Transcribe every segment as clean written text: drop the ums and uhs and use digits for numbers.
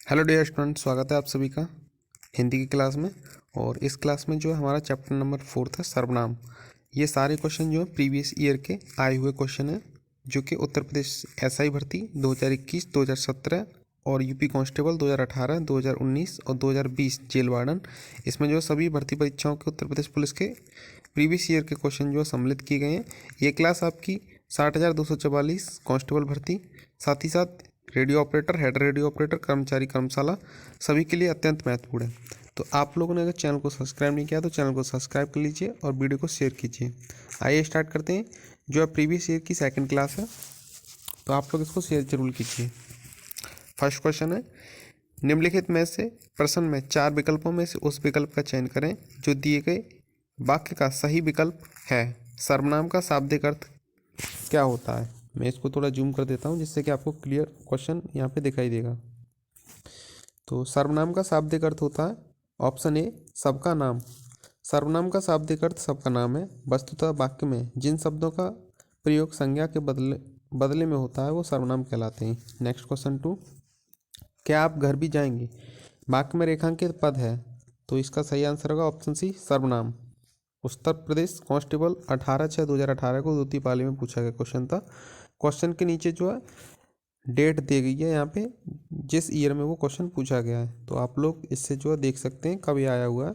Hello dear student, स्वागत है आप सभी का हिंदी की क्लास में। और इस क्लास में जो है हमारा चैप्टर नंबर 4 था सर्वनाम। ये सारे क्वेश्चन जो है प्रीवियस ईयर के आए हुए क्वेश्चन हैं, जो कि उत्तर प्रदेश एसआई भर्ती 2021, 2017 और यूपी कांस्टेबल 2018, 2019 और 2020 जेल वार्डन, इसमें जो है सभी भर्ती परीक्षाओं के उत्तर प्रदेश पुलिस के प्रीवियस ईयर के क्वेश्चन जो है सम्मिलित किए गए हैं। ये क्लास आपकी 60,244 कांस्टेबल भर्ती, साथ ही साथ radio operator, head radio operator, कर्मचारी कर्मशाला सभी के लिए अत्यंत महत्वपूर्ण है। तो आप लोगों ने अगर चैनल को सब्सक्राइब नहीं किया तो चैनल को सब्सक्राइब कर लीजिए और वीडियो को शेयर कीजिए। आइए स्टार्ट करते हैं। जो है प्रीवियस ईयर की सेकंड क्लास है, तो आप लोग इसको शेयर जरूर कीजिए। फर्स्ट क्वेश्चन है, निम्नलिखित में से प्रश्न में 4 विकल्पों में से उस विकल्प का चयन करें जो दिए गए वाक्य का सही विकल्प है। सर्वनाम का शाब्दिक अर्थ क्या होता है? मैं इसको थोड़ा जूम कर देता हूँ जिससे कि आपको क्लियर क्वेश्चन यहाँ पे दिखाई देगा। तो सर्वनाम का शाब्दिक अर्थ होता है ऑप्शन ए सबका नाम। सर्वनाम का शाब्दिक अर्थ सबका नाम है। वस्तुतः वाक्य में जिन शब्दों का प्रयोग संज्ञा के बदले में होता है वो सर्वनाम कहलाते हैं। नेक्स्ट क्वेश्चन 2, क्या आप घर भी जाएंगे? वाक्य में रेखांकित पद है, तो इसका सही आंसर होगा ऑप्शन सी सर्वनाम। उत्तर प्रदेश कांस्टेबल 18/6/2018 को द्वितीय पाली में पूछा गया क्वेश्चन था। क्वेश्चन के नीचे जो है डेट दी गई है यहाँ पे, जिस ईयर में वो क्वेश्चन पूछा गया है, तो आप लोग इससे जो है देख सकते हैं कब ये आया हुआ है।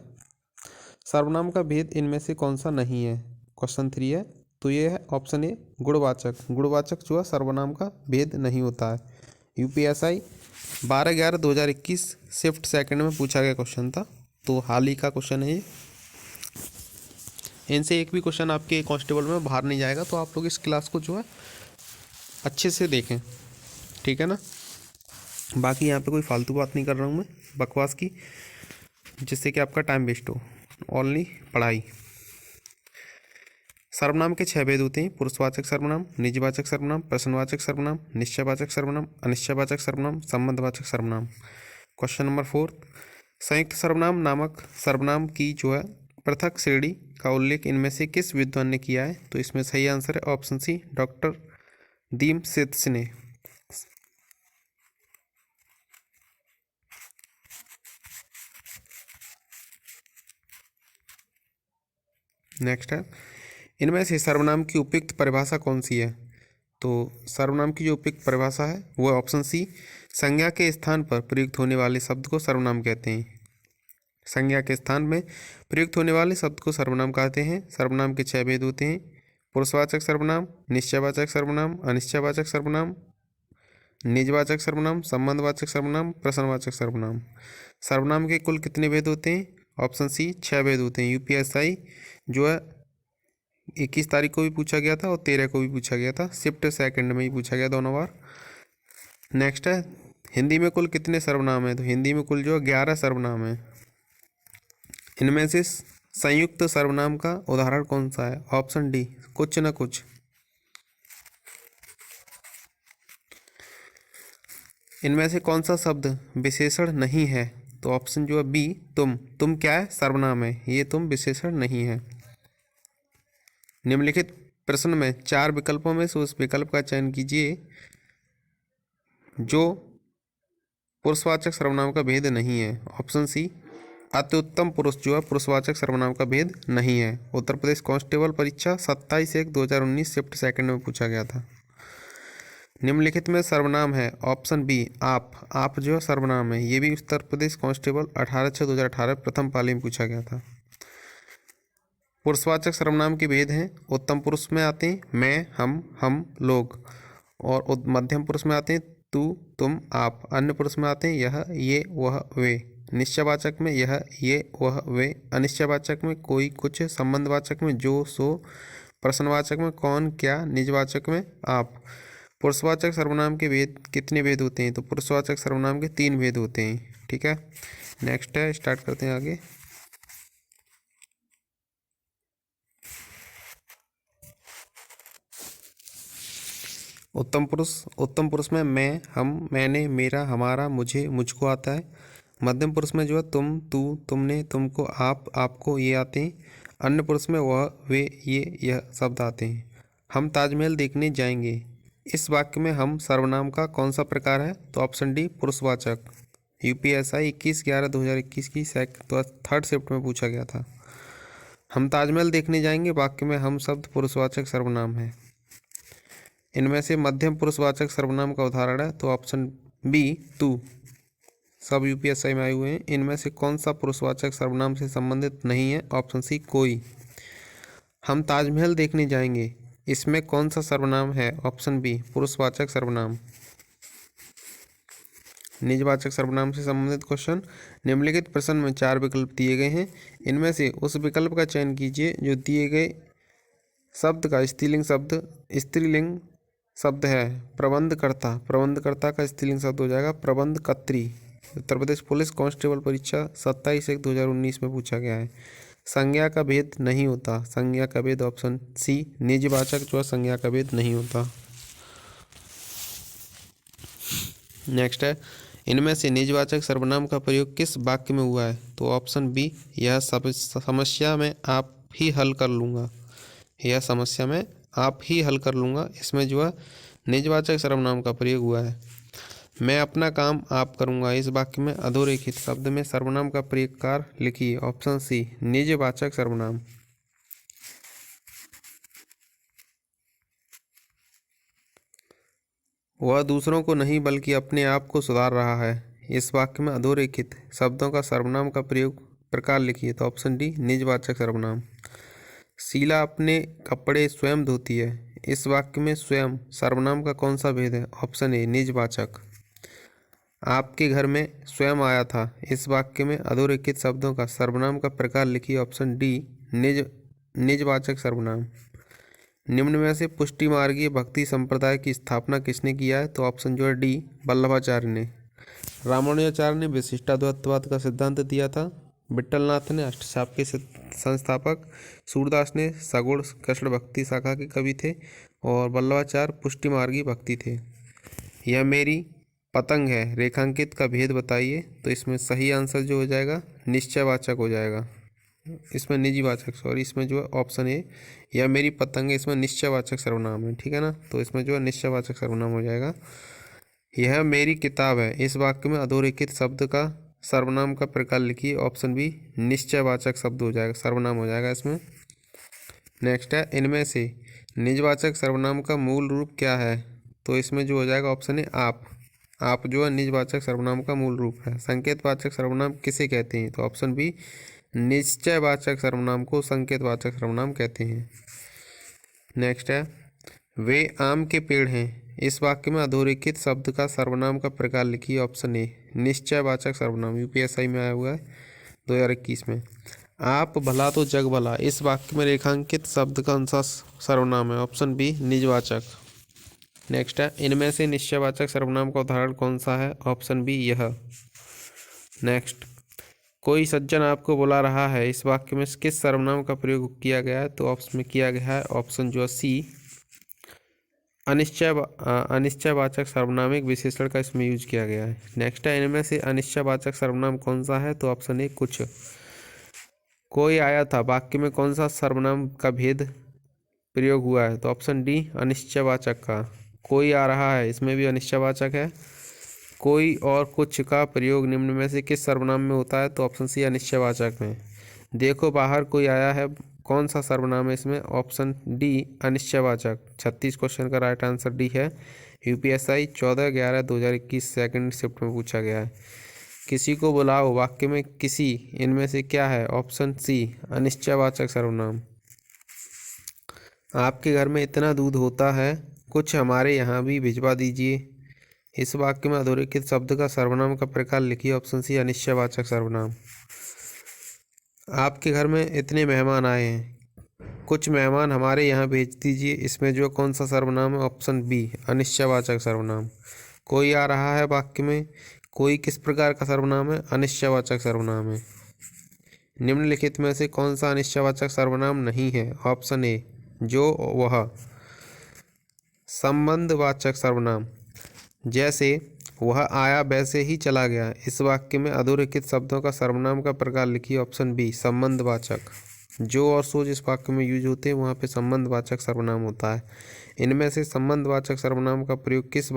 सर्वनाम का भेद इनमें से कौन सा नहीं है? क्वेश्चन 3 है, तो ये है ऑप्शन ए गुणवाचक। गुणवाचक जो है सर्वनाम का भेद नहीं होता है। यूपीएसआई 12/11/2021 शिफ्ट सेकंड में पूछा गया क्वेश्चन था, तो हाल ही का क्वेश्चन है ये। इनसे एक भी क्वेश्चन आपके कांस्टेबल में बाहर नहीं जाएगा, तो आप लोग इस क्लास को जो है अच्छे से देखें, ठीक है ना। बाकी यहाँ पे कोई फालतू बात नहीं कर रहा हूँ मैं बकवास की, जिससे कि आपका टाइम वेस्ट हो, ओनली पढ़ाई। सर्वनाम के 6 भेद होते हैं: पुरुषवाचक सर्वनाम, निजवाचक सर्वनाम, प्रश्नवाचक सर्वनाम, निश्चयवाचक सर्वनाम, अनिश्चयवाचक सर्वनाम, संबंधवाचक सर्वनाम। क्वेश्चन नंबर 4, संयुक्त सर्वनाम नामक सर्वनाम की जो है पृथक श्रेणी का उल्लेख इनमें से किस विद्वान ने किया है? तो इसमें सही आंसर है ऑप्शन सी डॉक्टर दीमसिद्स ने। नेक्स्ट है, इनमें से सर्वनाम की उपयुक्त परिभाषा कौन सी है? तो सर्वनाम की जो उपयुक्त परिभाषा है वो है ऑप्शन सी संज्ञा के स्थान पर प्रयुक्त होने वाले शब्द को सर्वनाम कहते हैं। संज्ञा के स्थान में प्रयुक्त होने वाले शब्द को सर्वनाम कहते हैं। सर्वनाम के 6 भेद होते हैं: पुरुषवाचक सर्वनाम, निश्चयवाचक सर्वनाम, अनिश्चयवाचक सर्वनाम, निजवाचक सर्वनाम, संबंधवाचक सर्वनाम, प्रश्नवाचक सर्वनाम। सर्वनाम के कुल कितने भेद होते हैं? ऑप्शन सी 6 भेद होते हैं। यूपीएसआई जो है 21 तारीख को भी पूछा गया था और 13 को भी पूछा गया था, शिफ्ट सेकंड में ही पूछा गया दोनों बार। नेक्स्ट है, हिंदी में कुल कितने सर्वनाम है? तो हिंदी में कुल जो है 11 सर्वनाम है। इनमें से संयुक्त सर्वनाम का उदाहरण कौन सा है? ऑप्शन डी कुछ न कुछ। इनमें से कौन सा शब्द विशेषण नहीं है? तो ऑप्शन जो है बी तुम। तुम क्या है? सर्वनाम है, ये तुम विशेषण नहीं है। निम्नलिखित प्रश्न में 4 विकल्पों में से उस विकल्प का चयन कीजिए जो पुरुषवाचक सर्वनाम का भेद नहीं है। ऑप्शन सी अत्युत्तम पुरुष जो है पुरुषवाचक सर्वनाम का भेद नहीं है। उत्तर प्रदेश कांस्टेबल परीक्षा 27/1/2019 शिफ्ट सेकंड में पूछा गया था। निम्नलिखित में सर्वनाम है ऑप्शन बी आप। आप जो है सर्वनाम है, ये भी उत्तर प्रदेश कांस्टेबल 18/6/2018 प्रथम पाली में पूछा गया था। पुरुषवाचक सर्वनाम के भेद हैं: उत्तम पुरुष में आते हैं मैं, हम लोग, और मध्यम पुरुष में आते हैं तू, तुम, आप। अन्य पुरुष में आते हैं यह, ये, वह, वे। निश्चयवाचक में यह, ये, वह, वे। अनिश्चयवाचक में कोई, कुछ। संबंधवाचक में जो, सो। प्रश्नवाचक में कौन, क्या। निजवाचक में आप। पुरुषवाचक सर्वनाम के भेद कितने भेद होते हैं? तो पुरुषवाचक सर्वनाम के 3 भेद होते हैं, ठीक है। नेक्स्ट है, स्टार्ट करते हैं आगे। उत्तम पुरुष में मैं, हम, मैंने, मेरा, हमारा, मुझे, मुझको आता है। मध्यम पुरुष में जो है तुम, तू, तुमने, तुमको, आप, आपको ये आते हैं। अन्य पुरुष में वह, वे, ये, यह शब्द आते हैं। हम ताजमहल देखने जाएंगे। इस वाक्य में हम सर्वनाम का कौन सा प्रकार है? तो ऑप्शन डी पुरुषवाचक। यूपीएसआई 21/11/2021 की तो 3rd शिफ्ट में पूछा गया था। हम ताजमहल देखने जाएंगे, वाक्य में हम शब्द पुरुषवाचक सर्वनाम है। इनमें से मध्यम पुरुषवाचक सर्वनाम का उदाहरण है तो ऑप्शन बी तू। सब यूपीएसआई में आए हुए हैं। इनमें से कौन सा पुरुषवाचक सर्वनाम से संबंधित नहीं है? ऑप्शन सी कोई। हम ताजमहल देखने जाएंगे, इसमें कौन सा सर्वनाम है? ऑप्शन बी पुरुषवाचक सर्वनाम। निजवाचक सर्वनाम से संबंधित क्वेश्चन। निम्नलिखित प्रश्न में 4 विकल्प दिए गए हैं, इनमें से उस विकल्प का चयन कीजिए जो दिए गए शब्द का स्त्रीलिंग शब्द है। प्रबंधकर्ता, प्रबंधकर्ता का स्त्रीलिंग शब्द हो जाएगा प्रबंधकत्री। उत्तर प्रदेश पुलिस कांस्टेबल परीक्षा 27/1/2019 में पूछा गया है। संज्ञा का भेद नहीं होता, संज्ञा का भेद ऑप्शन सी निजवाचक जो है संज्ञा का भेद नहीं होता। नेक्स्ट है, इनमें से निजवाचक सर्वनाम का प्रयोग किस वाक्य में हुआ है? तो ऑप्शन बी यह समस्या में आप ही हल कर लूँगा, यह समस्या में आप ही हल कर लूँगा, इसमें जो है निजवाचक सर्वनाम का प्रयोग हुआ है। मैं अपना काम आप करूँगा, इस वाक्य में अधोरेखित शब्द में सर्वनाम का प्रयोगकार लिखिए। ऑप्शन सी निजवाचक सर्वनाम। वह दूसरों को नहीं बल्कि अपने आप को सुधार रहा है, इस वाक्य में अधोरेखित शब्दों का सर्वनाम का प्रयोग प्रकार लिखिए। तो ऑप्शन डी निजवाचक सर्वनाम। शीला अपने कपड़े स्वयं धोती है, इस वाक्य में स्वयं सर्वनाम का कौन सा भेद है? ऑप्शन ए निजवाचक। आपके घर में स्वयं आया था, इस वाक्य में अधोरेखित शब्दों का सर्वनाम का प्रकार लिखिए। ऑप्शन डी निजवाचक सर्वनाम। निम्न में से पुष्टि मार्गीय भक्ति संप्रदाय की स्थापना किसने किया है? तो ऑप्शन जो है डी वल्लभाचार्य ने। रामानुजाचार्य ने विशिष्टाद्वैतवाद का सिद्धांत दिया था। विट्ठलनाथ ने अष्टशाप के संस्थापक। सूरदास ने सगुण कृष्ण भक्ति शाखा के कवि थे और वल्लभाचार्य पुष्टि मार्गीय भक्ति थे। यह मेरी पतंग है, रेखांकित का भेद बताइए। तो इसमें सही आंसर जो हो जाएगा निश्चयवाचक हो जाएगा, इसमें निजीवाचक सॉरी, इसमें जो है ऑप्शन ए यह मेरी पतंग है, इसमें निश्चयवाचक सर्वनाम है, ठीक है ना। तो इसमें जो है निश्चयवाचक सर्वनाम हो जाएगा। यह मेरी किताब है, इस वाक्य में अधोरेखित शब्द का सर्वनाम का प्रकार लिखिए। ऑप्शन बी निश्चयवाचक शब्द हो जाएगा, सर्वनाम हो जाएगा इसमें। नेक्स्ट है, इनमें से निजवाचक सर्वनाम का मूल रूप क्या है? तो इसमें जो हो जाएगा ऑप्शन ए आप जो है निजवाचक सर्वनाम का मूल रूप है। संकेतवाचक सर्वनाम किसे कहते हैं? तो ऑप्शन बी निश्चयवाचक सर्वनाम को संकेतवाचक सर्वनाम कहते हैं। नेक्स्ट है, वे आम के पेड़ हैं, इस वाक्य में अधोरेखित शब्द का सर्वनाम का प्रकार लिखिए। ऑप्शन ए निश्चयवाचक सर्वनाम, यूपीएसआई में आया हुआ है 2021 में। आप भला तो जग भला, इस वाक्य में रेखांकित शब्द का कौन सा सर्वनाम है? Option B निजवाचक। नेक्स्ट है, इनमें से निश्चयवाचक सर्वनाम का उदाहरण कौन सा है? ऑप्शन बी यह। नेक्स्ट, कोई सज्जन आपको बुला रहा है, इस वाक्य में किस सर्वनाम का प्रयोग किया गया है? तो ऑप्शन में किया गया है ऑप्शन जो है सी अनिश्चयवाचक सर्वनाम एक विशेषण का इसमें यूज किया गया है। नेक्स्ट है, इनमें से अनिश्चयवाचक सर्वनाम कौन सा है? तो ऑप्शन ए कुछ। कोई आया था, वाक्य में कौन सा सर्वनाम का भेद प्रयोग हुआ है? तो ऑप्शन डी अनिश्चयवाचक का। कोई आ रहा है, इसमें भी अनिश्चयवाचक है। कोई और कुछ का प्रयोग निम्न में से किस सर्वनाम में होता है? तो ऑप्शन सी अनिश्चयवाचक में। देखो बाहर कोई आया है, कौन सा सर्वनाम है इसमें? ऑप्शन डी अनिश्चयवाचक। 36 क्वेश्चन का राइट आंसर डी है। यूपीएसआई 14/11/2021 सेकंड शिफ्ट में पूछा गया है। किसी को बुलाओ, वाक्य में किसी इनमें से क्या है? ऑप्शन सी अनिश्चयवाचक सर्वनाम। आपके घर में इतना दूध होता है, कुछ हमारे यहाँ भी भिजवा दीजिए, इस वाक्य में अधोरेखित शब्द का सर्वनाम का प्रकार लिखिए। ऑप्शन सी अनिश्चयवाचक सर्वनाम। आपके घर में इतने मेहमान आए हैं, कुछ मेहमान हमारे यहाँ भेज दीजिए, इसमें जो कौन सा सर्वनाम है? ऑप्शन बी अनिश्चयवाचक सर्वनाम। कोई आ रहा है, वाक्य में कोई किस प्रकार का सर्वनाम है? अनिश्चयवाचक सर्वनाम है। निम्नलिखित में से कौन सा अनिश्चयवाचक सर्वनाम नहीं है? ऑप्शन ए जो वह। संबंधवाचक सर्वनाम, जैसे वह आया वैसे ही चला गया, इस वाक्य में अधोरेखित शब्दों का सर्वनाम का प्रकार लिखिए। ऑप्शन बी संबंधवाचक। जो और सो जिस वाक्य में यूज होते हैं वहाँ पे संबंधवाचक सर्वनाम होता है। इनमें से संबंधवाचक सर्वनाम का प्रयोग किस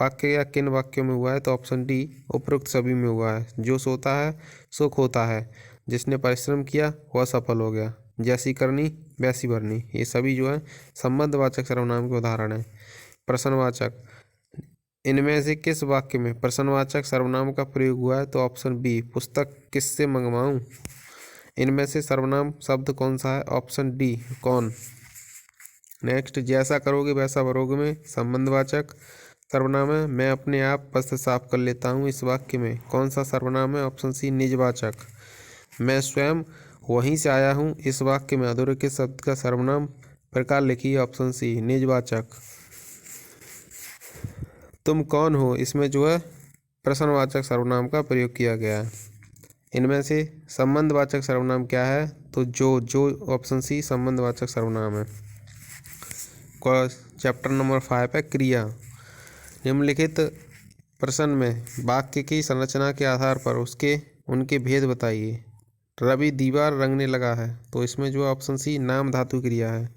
वाक्य या किन वाक्यों में हुआ है, तो ऑप्शन डी उपरोक्त सभी में हुआ है। जो सोता है सो खोता है, जिसने परिश्रम किया वह सफल हो गया, जैसी करनी वैसी भरनी, ये सभी जो है संबंधवाचक सर्वनाम के उदाहरण हैं। प्रश्नवाचक, इनमें से किस वाक्य में प्रश्नवाचक सर्वनाम का प्रयोग हुआ है, तो ऑप्शन बी पुस्तक किससे मंगवाऊं। इनमें से सर्वनाम शब्द कौन सा है, ऑप्शन डी कौन। नेक्स्ट, जैसा करोगे वैसा भरोगे में संबंधवाचक सर्वनाम है। मैं अपने आप बस साफ कर लेता हूँ, इस वाक्य में कौन सा सर्वनाम है, ऑप्शन सी निजवाचक। मैं स्वयं वहीं से आया हूँ, इस वाक्य में अधोरेखित शब्द का सर्वनाम प्रकार लिखिए, ऑप्शन सी निजवाचक। तुम कौन हो, इसमें जो है प्रश्नवाचक सर्वनाम का प्रयोग किया गया है। इनमें से संबंधवाचक सर्वनाम क्या है, तो जो ऑप्शन सी संबंधवाचक सर्वनाम है। चैप्टर नंबर 5 है क्रिया। निम्नलिखित प्रश्न में वाक्य की संरचना के आधार पर उनके भेद बताइए। रवि दीवार रंगने लगा है, तो इसमें जो ऑप्शन सी नाम धातु क्रिया है।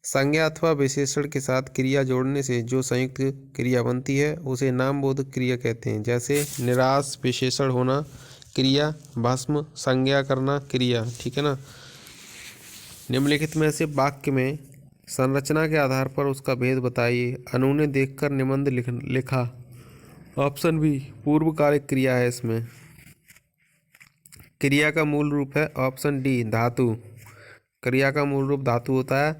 संज्ञा अथवा विशेषण के साथ क्रिया जोड़ने से जो संयुक्त क्रिया बनती है उसे नामबोधक क्रिया कहते हैं। जैसे निराश विशेषण होना क्रिया, भस्म संज्ञा करना क्रिया, ठीक है ना। निम्नलिखित में से वाक्य में संरचना के आधार पर उसका भेद बताइए। अनु ने देखकर निबंध लिखा, ऑप्शन बी पूर्वकालिक क्रिया है इसमें। क्रिया का मूल रूप है, ऑप्शन डी धातु। क्रिया का मूल रूप धातु होता है।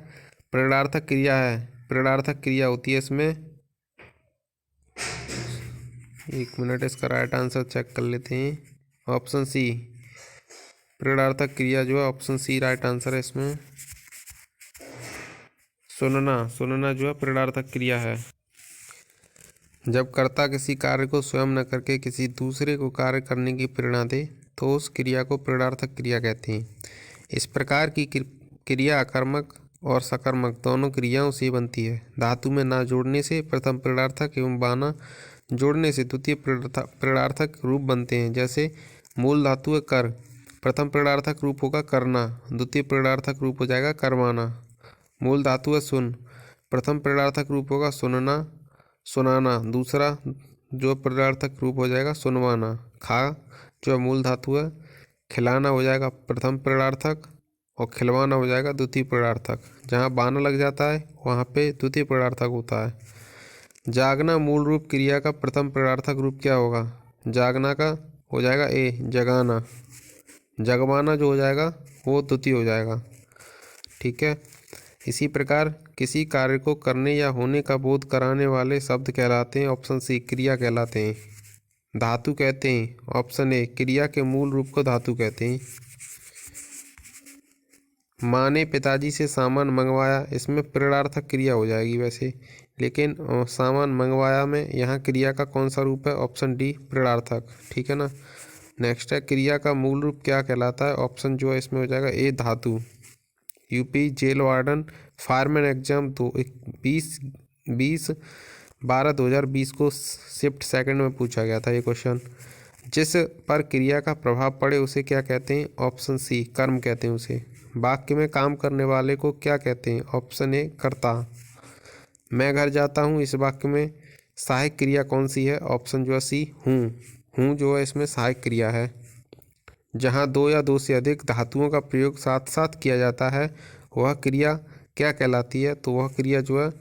प्रेरणार्थक क्रिया है, प्रेरणार्थक क्रिया होती है इसमें। एक मिनट, इसका राइट आंसर चेक कर लेते हैं, ऑप्शन सी प्रेरणार्थक क्रिया जो है ऑप्शन सी राइट आंसर है इसमें। सुनना जो है प्रेरणार्थक क्रिया है। जब कर्ता किसी कार्य को स्वयं न करके किसी दूसरे को कार्य करने की प्रेरणा दे तो उस क्रिया को प्रेरणार्थक क्रिया कहते हैं। इस प्रकार की क्रिया अकर्मक और सकर्मक दोनों क्रियाओं से बनती है। धातु में ना जोड़ने से प्रथम प्रेरणार्थक एवं बाना जोड़ने से द्वितीय प्रेरणार्थक रूप बनते हैं। जैसे मूल धातु है कर, प्रथम प्रेरणार्थक रूप होगा करना, द्वितीय प्रेरणार्थक रूप हो जाएगा करवाना। मूल धातु है सुन, प्रथम प्रेरणार्थक रूप होगा सुनना सुनाना, दूसरा जो प्रेरणार्थक रूप हो जाएगा सुनवाना। खा जो मूल धातु है, खिलाना हो जाएगा प्रथम प्रेरणार्थक और खिलवाना हो जाएगा द्वितीय प्रेरणार्थक। जहाँ बाना लग जाता है वहाँ पे द्वितीय प्रेरणार्थक होता है। जागना मूल रूप क्रिया का प्रथम प्रेरणार्थक रूप क्या होगा, जागना का हो जाएगा ए जगाना, जगवाना जो हो जाएगा वो द्वितीय हो जाएगा, ठीक है। इसी प्रकार किसी कार्य को करने या होने का बोध कराने वाले शब्द कहलाते हैं, ऑप्शन सी क्रिया कहलाते हैं। धातु कहते हैं, ऑप्शन ए क्रिया के मूल रूप को धातु कहते हैं। माँ ने पिताजी से सामान मंगवाया, इसमें प्रेरणार्थक क्रिया हो जाएगी वैसे, लेकिन सामान मंगवाया में यहाँ क्रिया का कौन सा रूप है, ऑप्शन डी प्रेरणार्थक, ठीक है ना। नेक्स्ट है क्रिया का मूल रूप क्या कहलाता है, ऑप्शन जो है इसमें हो जाएगा ए धातु। UP jail warden fireman exam 20/12/2020 को शिफ्ट सेकंड में पूछा गया था ये क्वेश्चन। जिस पर क्रिया का प्रभाव पड़े उसे क्या कहते हैं, ऑप्शन सी कर्म कहते हैं उसे। वाक्य में काम करने वाले को क्या कहते हैं, ऑप्शन ए कर्ता। मैं घर जाता हूँ, इस वाक्य में सहायक क्रिया कौन सी है, ऑप्शन जो है सी हूँ जो है इसमें सहायक क्रिया है। जहाँ दो या दो से अधिक धातुओं का प्रयोग साथ साथ किया जाता है वह क्रिया क्या कहलाती है, तो वह क्रिया जो है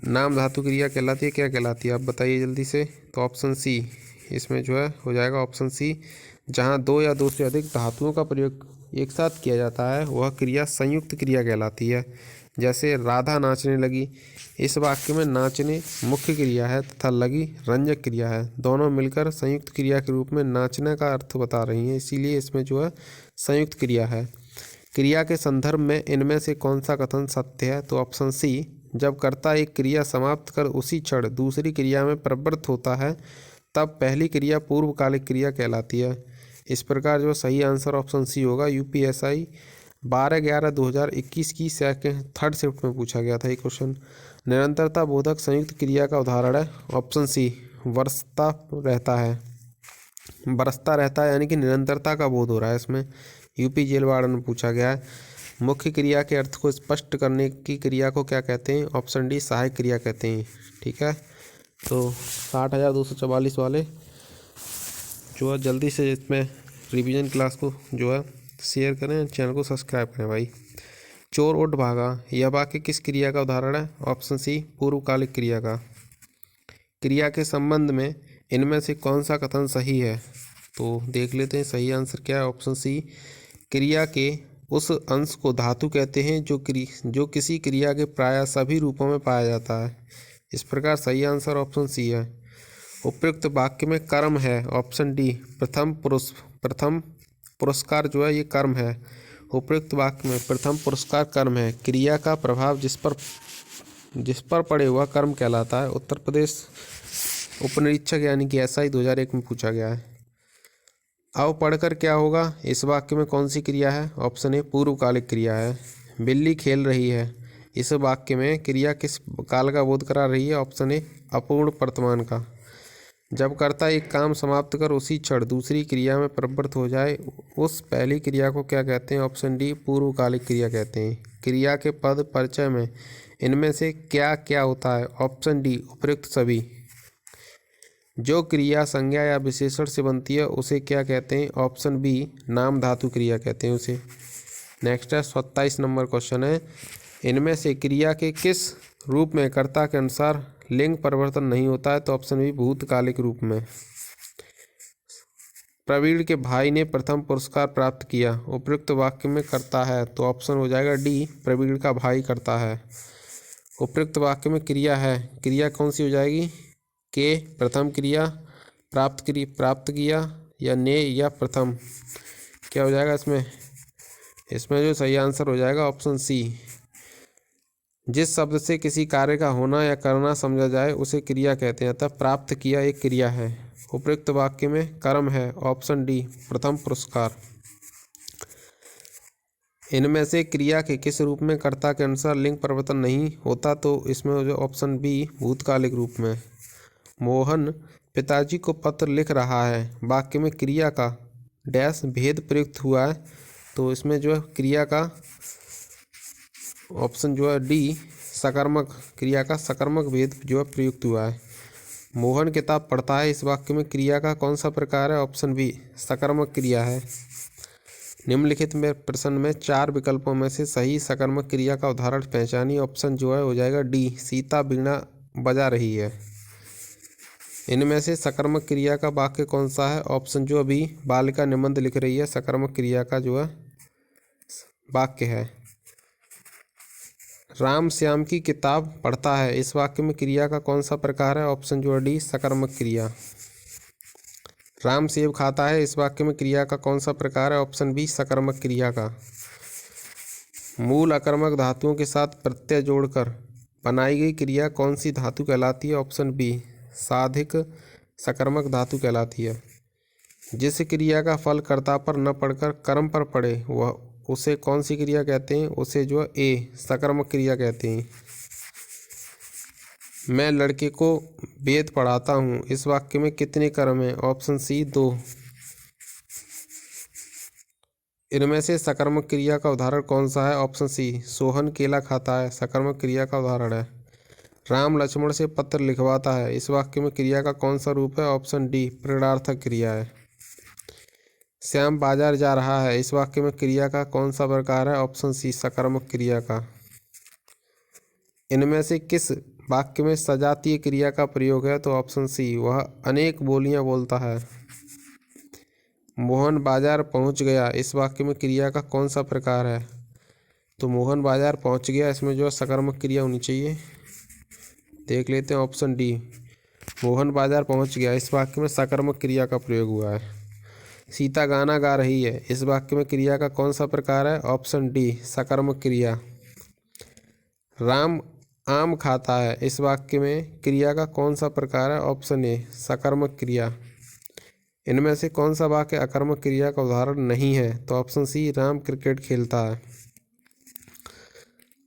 नाम धातु क्रिया कहलाती है। क्या कहलाती है आप बताइए जल्दी से, तो ऑप्शन सी इसमें जो है हो जाएगा ऑप्शन सी। जहाँ दो या दो से अधिक धातुओं का प्रयोग एक साथ किया जाता है वह क्रिया संयुक्त क्रिया कहलाती है। जैसे राधा नाचने लगी, इस वाक्य में नाचने मुख्य क्रिया है तथा लगी रंजक क्रिया है। दोनों मिलकर संयुक्त क्रिया के रूप में नाचने का अर्थ बता रही हैं, इसीलिए इसमें जो है संयुक्त क्रिया है। क्रिया के संदर्भ में इनमें से कौन सा कथन सत्य है, तो ऑप्शन सी जब कर्ता एक क्रिया समाप्त कर उसी क्षण दूसरी क्रिया में प्रवृत्त होता है तब पहली क्रिया पूर्वकालिक क्रिया कहलाती है। इस प्रकार जो सही आंसर ऑप्शन सी होगा। यूपीएसआई 12/11/2021 की थर्ड शिफ्ट में पूछा गया था ये क्वेश्चन। निरंतरता बोधक संयुक्त क्रिया का उदाहरण है, ऑप्शन सी बरसता रहता है। बरसता रहता है यानी कि निरंतरता का बोध हो रहा है इसमें। यूपी जेल वार्डन में पूछा गया है। मुख्य क्रिया के अर्थ को स्पष्ट करने की क्रिया को क्या कहते हैं, ऑप्शन डी सहायक क्रिया कहते हैं, ठीक है। तो 60,244 वाले जो है जल्दी से इसमें रिवीजन क्लास को जो है शेयर करें, चैनल को सब्सक्राइब करें भाई। चोर उठ भागा, यह वाक्य किस क्रिया का उदाहरण है? ऑप्शन सी, पूर्वकालिक क्रिया का। क्रिया के संबंध में इनमें से कौन सा कथन सही है? तो देख लेते हैं सही आंसर क्या है। ऑप्शन सी, क्रिया के उस अंश को धातु कहते हैं जो किसी क्रिया के प्रायः सभी रूपों में पाया जाता है। इस प्रकार सही आंसर ऑप्शन सी है। उपयुक्त वाक्य में कर्म है। ऑप्शन डी, प्रथम पुरस्कार जो है ये कर्म है। उपयुक्त वाक्य में प्रथम पुरस्कार कर्म है। क्रिया का प्रभाव जिस पर पड़े हुआ कर्म कहलाता है। उत्तर प्रदेश उपनिरीक्षक यानी कि SI 2001 में पूछा गया है। अब पढ़कर क्या होगा, इस वाक्य में कौन सी क्रिया है? ऑप्शन ए, पूर्वकालिक क्रिया है। बिल्ली खेल रही है, इस वाक्य में क्रिया किस काल का बोध करा रही है? ऑप्शन ए, अपूर्ण वर्तमान का। जब कर्ता एक काम समाप्त कर उसी क्षण दूसरी क्रिया में परिवर्तित हो जाए उस पहली क्रिया को क्या कहते हैं? ऑप्शन डी, पूर्वकालिक क्रिया कहते हैं। क्रिया के पद परिचय में इनमें से क्या क्या होता है? ऑप्शन डी, उपयुक्त सभी। जो क्रिया संज्ञा या विशेषण से बनती है उसे क्या कहते हैं? ऑप्शन बी, नाम धातु क्रिया कहते हैं उसे। नेक्स्ट है 27 नंबर क्वेश्चन है, इनमें से क्रिया के किस रूप में कर्ता के अनुसार लिंग परिवर्तन नहीं होता है? तो ऑप्शन बी, भूतकालिक रूप में। प्रवीण के भाई ने प्रथम पुरस्कार प्राप्त किया, उपयुक्त वाक्य में करता है। तो ऑप्शन हो जाएगा डी, प्रवीण का भाई करता है। उपयुक्त वाक्य में क्रिया है, क्रिया कौन सी हो जाएगी? के, प्रथम क्रिया, प्राप्त किया, या ने, या प्रथम। क्या हो जाएगा इसमें जो सही आंसर हो जाएगा ऑप्शन सी। जिस शब्द से किसी कार्य का होना या करना समझा जाए उसे क्रिया कहते हैं, अतः प्राप्त किया एक क्रिया है। उपयुक्त वाक्य में कर्म है। ऑप्शन डी, प्रथम पुरस्कार। इनमें से क्रिया के किस रूप में कर्ता के अनुसार लिंग परिवर्तन नहीं होता? तो इसमें जो ऑप्शन बी, भूतकालिक रूप में। मोहन पिताजी को पत्र लिख रहा है, वाक्य में क्रिया का डैश भेद प्रयुक्त हुआ है। तो इसमें जो है क्रिया का ऑप्शन जो है डी, सकर्मक, क्रिया का सकर्मक भेद जो है प्रयुक्त हुआ है। मोहन किताब पढ़ता है, इस वाक्य में क्रिया का कौन सा प्रकार है? ऑप्शन बी, सकर्मक क्रिया है। निम्नलिखित में प्रश्न में 4 विकल्पों में से सही सकर्मक क्रिया का उदाहरण पहचानिए। ऑप्शन जो है हो जाएगा डी, सीता वीणा बजा रही है। इनमें से सकर्मक क्रिया का वाक्य कौन सा है? ऑप्शन जो अभी बालिका निबंध लिख रही है, सकर्मक क्रिया का जो है वाक्य है। राम श्याम की किताब पढ़ता है, इस वाक्य में क्रिया का कौन सा प्रकार है? ऑप्शन जो है डी, सकर्मक क्रिया। राम सेब खाता है, इस वाक्य में क्रिया का कौन सा प्रकार है? ऑप्शन बी, सकर्मक क्रिया का। मूल अकर्मक धातुओं के साथ प्रत्यय जोड़कर बनाई गई क्रिया कौन सी धातु कहलाती है? ऑप्शन बी, साधिक सकर्मक धातु कहलाती है। जिस क्रिया का फल कर्ता पर न पड़कर कर्म पर पड़े वह उसे कौन सी क्रिया कहते हैं? उसे जो है ए, सकर्मक क्रिया कहते हैं। मैं लड़के को वेद पढ़ाता हूँ, इस वाक्य में कितने कर्म हैं? Option C, 2। इनमें से सकर्मक क्रिया का उदाहरण कौन सा है? ऑप्शन सी, सोहन केला खाता है, सकर्मक क्रिया का उदाहरण है। राम लक्ष्मण से पत्र लिखवाता है, इस वाक्य में क्रिया का कौन सा रूप है? ऑप्शन डी, प्रेरणार्थक क्रिया है। श्याम बाजार जा रहा है, इस वाक्य में क्रिया का कौन सा प्रकार है? ऑप्शन सी, सकर्मक क्रिया का। इनमें से किस वाक्य में सजातीय क्रिया का प्रयोग है? तो ऑप्शन सी, वह अनेक बोलियां बोलता है। मोहन बाजार पहुंच गया, इस वाक्य में क्रिया का कौन सा प्रकार है? तो मोहन बाजार पहुंच गया, इसमें जो है सकर्मक क्रिया होनी चाहिए। देख लेते हैं ऑप्शन डी, मोहन बाजार पहुंच गया, इस वाक्य में सकर्मक क्रिया का प्रयोग हुआ है। सीता गाना गा रही है, इस वाक्य में क्रिया का कौन सा प्रकार है? ऑप्शन डी, सकर्मक क्रिया। राम आम खाता है, इस वाक्य में क्रिया का कौन सा प्रकार है? ऑप्शन ए, सकर्मक क्रिया। इनमें से कौन सा वाक्य अकर्मक क्रिया का उदाहरण नहीं है? तो ऑप्शन सी, राम क्रिकेट खेलता है।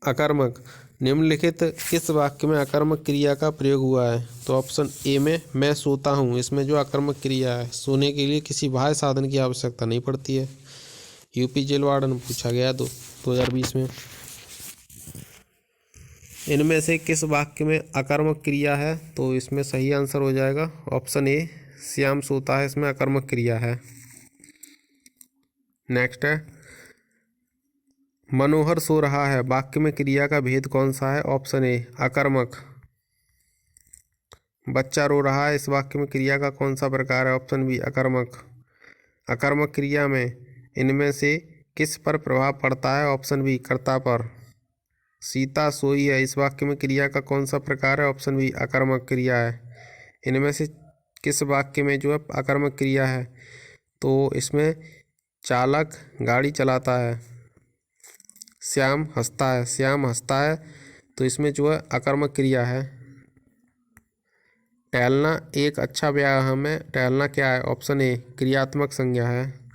अकर्मक, निम्नलिखित किस वाक्य में अकर्मक क्रिया का प्रयोग हुआ है? तो ऑप्शन ए में मैं सोता हूँ, इसमें जो अकर्मक क्रिया है, सोने के लिए किसी बाह्य साधन की आवश्यकता नहीं पड़ती है। यूपी जेल वार्डन पूछा गया 2020 में। इनमें से किस वाक्य में अकर्मक क्रिया है? तो इसमें सही आंसर हो जाएगा ऑप्शन ए, श्याम सोता है, इसमें अकर्मक क्रिया है। नेक्स्ट है, मनोहर सो रहा है, वाक्य में क्रिया का भेद कौन सा है? ऑप्शन ए, अकर्मक। बच्चा रो रहा है, इस वाक्य में क्रिया का कौन सा प्रकार है? ऑप्शन बी, अकर्मक। अकर्मक क्रिया में इनमें से किस पर प्रभाव पड़ता है? ऑप्शन बी, कर्ता पर। सीता सोई है, इस वाक्य में क्रिया का कौन सा प्रकार है? ऑप्शन बी, अकर्मक क्रिया है। इनमें से किस वाक्य में जो है अकर्मक क्रिया है? तो इसमें चालक गाड़ी चलाता है, श्याम हंसता है, श्याम हंसता है, तो इसमें जो है अकर्मक क्रिया है। टहलना एक अच्छा व्यायाम है, टहलना क्या है? ऑप्शन ए, क्रियात्मक संज्ञा है।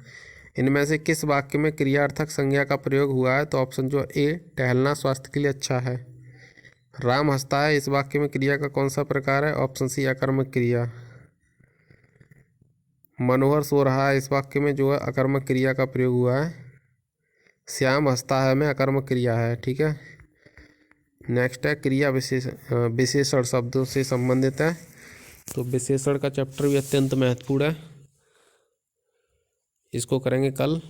इनमें से किस वाक्य में क्रियार्थक संज्ञा का प्रयोग हुआ है? तो ऑप्शन जो ए, टहलना स्वास्थ्य के लिए अच्छा है। राम हंसता है, इस वाक्य में क्रिया का कौन सा प्रकार है? ऑप्शन सी, अकर्मक क्रिया। मनोहर सो रहा है, इस वाक्य में जो है अकर्मक क्रिया का प्रयोग हुआ है। श्याम हंसता है में अकर्मक क्रिया है। ठीक है, नेक्स्ट है क्रिया विशेषण शब्दों से संबंधित है। तो विशेषण का चैप्टर भी अत्यंत महत्वपूर्ण है, इसको करेंगे कल।